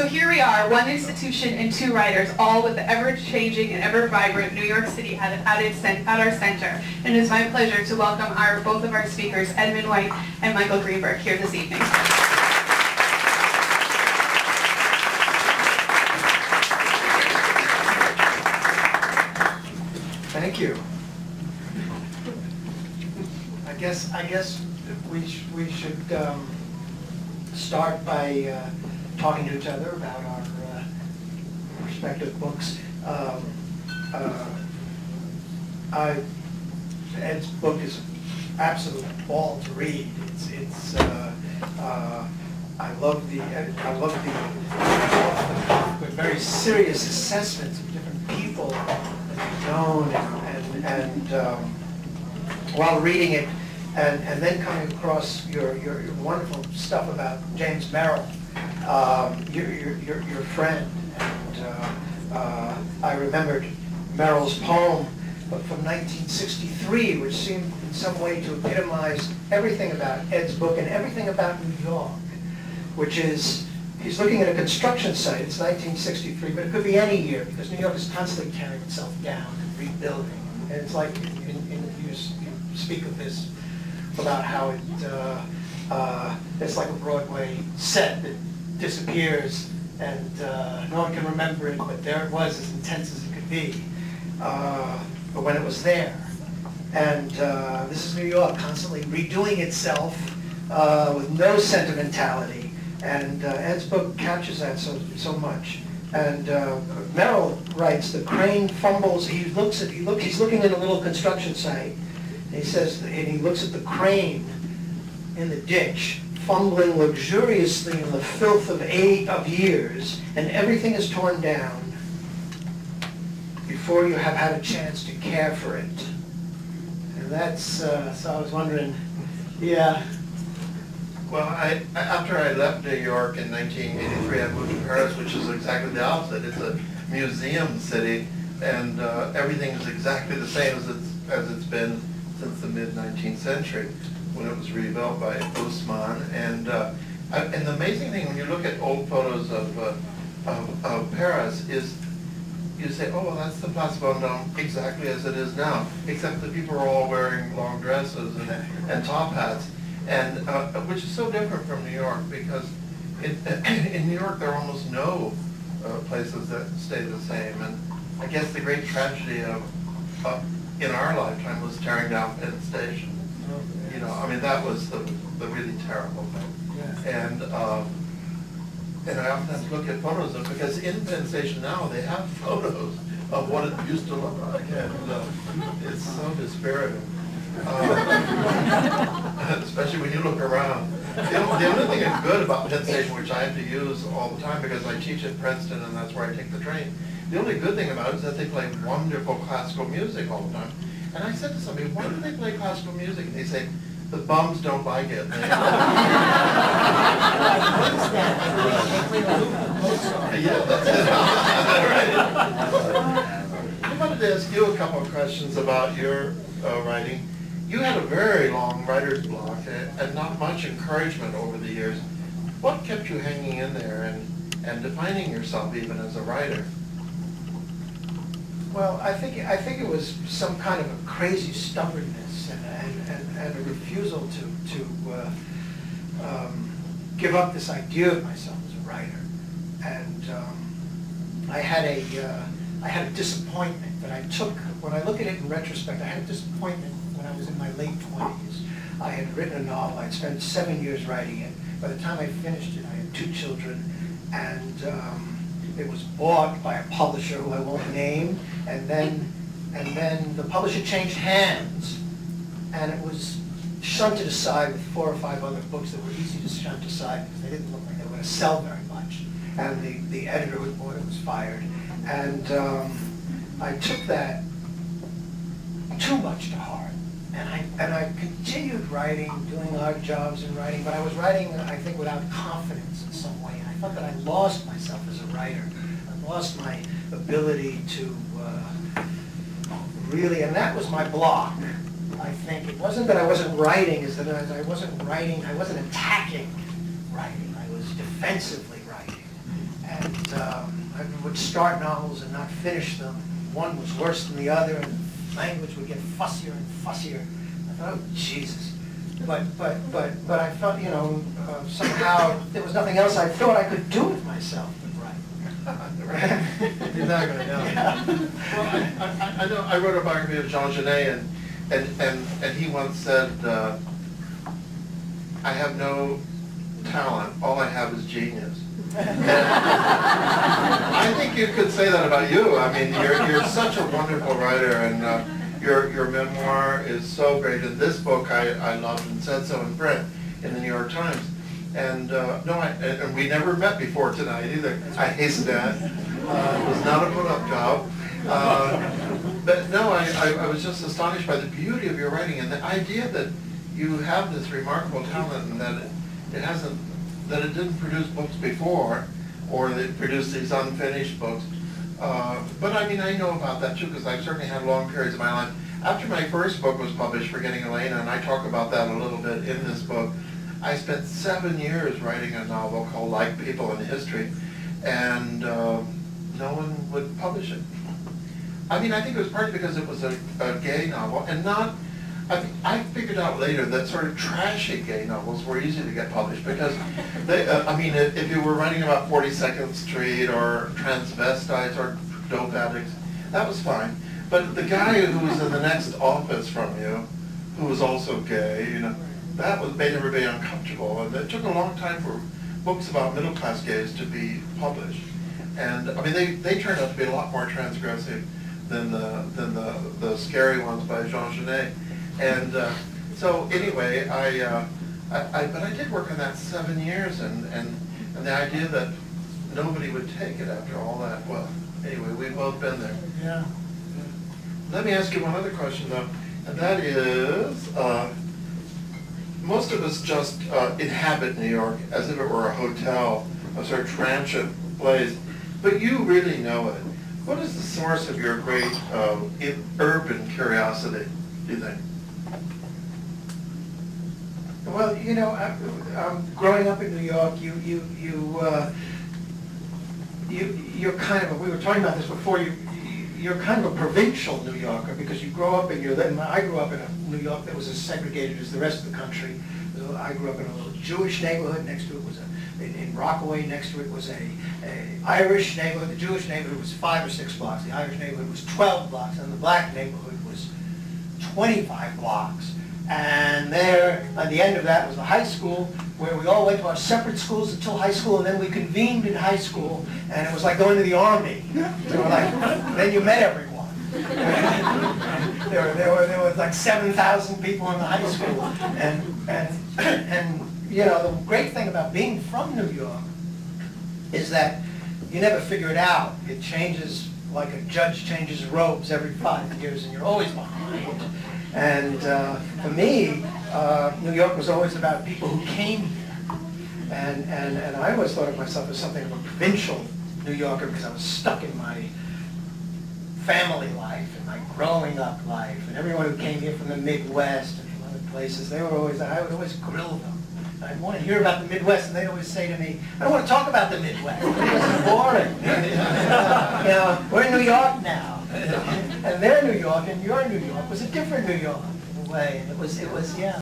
here we are, one institution and two writers, all with the ever-changing and ever-vibrant New York City at our center. And it is my pleasure to welcome both of our speakers, Edmund White and Michael Greenberg, here this evening. Thank you. I guess we should start by talking to each other about our respective books. Ed's book is an absolute ball to read. I love the very serious assessments of different people that you've known, and while reading it, and then coming across your wonderful stuff about James Merrill, your friend. And I remembered Merrill's poem from 1963, which seemed in some way to epitomize everything about Ed's book and everything about New York, which is, he's looking at a construction site. It's 1963, but it could be any year, because New York is constantly tearing itself down and rebuilding. And it's like, you speak of this about how it's like a Broadway set that disappears, and no one can remember it, but there it was, as intense as it could be, but when it was there. And this is New York constantly redoing itself with no sentimentality, and Ed's book captures that so much. And Merrill writes, the crane fumbles. He's looking at a little construction site, and he says, and he looks at the crane in the ditch, fumbling luxuriously in the filth of years, and everything is torn down before you have had a chance to care for it. And that's, so I was wondering, yeah. Well, after I left New York in 1983, I moved to Paris, which is exactly the opposite. It's a museum city, and everything is exactly the same as it's been since the mid-19th century, when it was rebuilt by Haussmann. And the amazing thing when you look at old photos of Paris is you say, oh, well, that's the Place Vendôme exactly as it is now, except that people are all wearing long dresses and top hats, and which is so different from New York, because in New York there are almost no places that stay the same. And I guess the great tragedy of in our lifetime was tearing down Penn Station. You know, I mean, that was the really terrible thing. Yeah. And I often have to look at photos of it, because in Penn Station now they have photos of what it used to look like, and it's so dispiriting. Especially when you look around. The only thing that's good about Penn Station, which I have to use all the time because I teach at Princeton and that's where I take the train, the only good thing about it is that they play wonderful classical music all the time. And I said to somebody, why do they play classical music? And they say, the bums don't like it. Yeah, that's it. I wanted to ask you a couple of questions about your writing. You had a very long writer's block and not much encouragement over the years. What kept you hanging in there and defining yourself even as a writer? Well, I think it was some kind of a crazy stubbornness and a refusal to give up this idea of myself as a writer. And I had a disappointment that I took. When I look at it in retrospect, I had a disappointment when I was in my late 20s. I had written a novel. I'd spent 7 years writing it. By the time I finished it, I had 2 children, and it was bought by a publisher who I won't name, and then the publisher changed hands, and it was shunted aside with 4 or 5 other books that were easy to shunt aside because they didn't look like they were going to sell very much. And the editor who bought it was fired, and I took that too much to heart, and I continued writing, doing odd jobs in writing, but I was writing, I think, without confidence in some way. And I felt that I lost myself as a writer. I lost my ability to really, and that was my block, I think. It wasn't that I wasn't writing, it's that I wasn't writing, I wasn't attacking writing, I was defensively writing. And start novels and not finish them. One was worse than the other, and the language would get fussier and fussier. I thought, oh, Jesus. But I felt, you know, somehow there was nothing else I thought I could do with myself but write. You're not going to know. Yeah. Well, I know. I wrote a biography of Jean Genet, and he once said, "I have no talent. All I have is genius." And I think you could say that about you. I mean, you're such a wonderful writer, and your memoir is so great. And this book I loved and said so in print in the New York Times. And and we never met before tonight either. I hasten to add. It was not a put-up job. But no, I was just astonished by the beauty of your writing and the idea that you have this remarkable talent and that it didn't produce books before, or that it produced these unfinished books. But I mean, I know about that too, because I've certainly had long periods of my life. After my first book was published, Forgetting Elena, and I talk about that a little bit in this book, I spent 7 years writing a novel called Like People in History, and no one would publish it. I mean, I think it was partly because it was a gay novel, and not, I figured out later that sort of trashy gay novels were easy to get published because they, I mean, if you were writing about 42nd Street or transvestites or dope addicts, that was fine. But the guy who was in the next office from you, who was also gay, you know, that made everybody uncomfortable. And it took a long time for books about middle-class gays to be published. And I mean, they turned out to be a lot more transgressive than the scary ones by Jean Genet. And so anyway, but I did work on that 7 years, and the idea that nobody would take it after all that. Well, anyway, we've both been there. Yeah. Let me ask you one other question though, and that is, most of us just inhabit New York as if it were a hotel, a sort of transient place, but you really know it. What is the source of your great urban curiosity, do you think? Well, you know, growing up in New York, you're kind of, we were talking about this before, you're kind of a provincial New Yorker because you grow up in I grew up in a New York that was as segregated as the rest of the country. I grew up in a little Jewish neighborhood. Next to it was in Rockaway, next to it was a Irish neighborhood. The Jewish neighborhood was 5 or 6 blocks. The Irish neighborhood was 12 blocks, and the black neighborhood was 25 blocks. And there, at the end of that, was the high school, where we all went to our separate schools until high school, and then we convened in high school, and it was like going to the army. Then you met everyone. there were like 7,000 people in the high school, and you know, the great thing about being from New York is that you never figure it out. It changes like a judge changes robes every 5 years, and you're always behind. And for me, New York was always about people who came here. And I always thought of myself as something of a provincial New Yorker because I was stuck in my family life and my growing up life. And everyone who came here from the Midwest and from other places, I would always grill them. I'd want to hear about the Midwest, and they'd always say to me, I don't want to talk about the Midwest. It's boring. You know, we're in New York now. And their New York and your New York was a different New York in a way. And it was, yeah.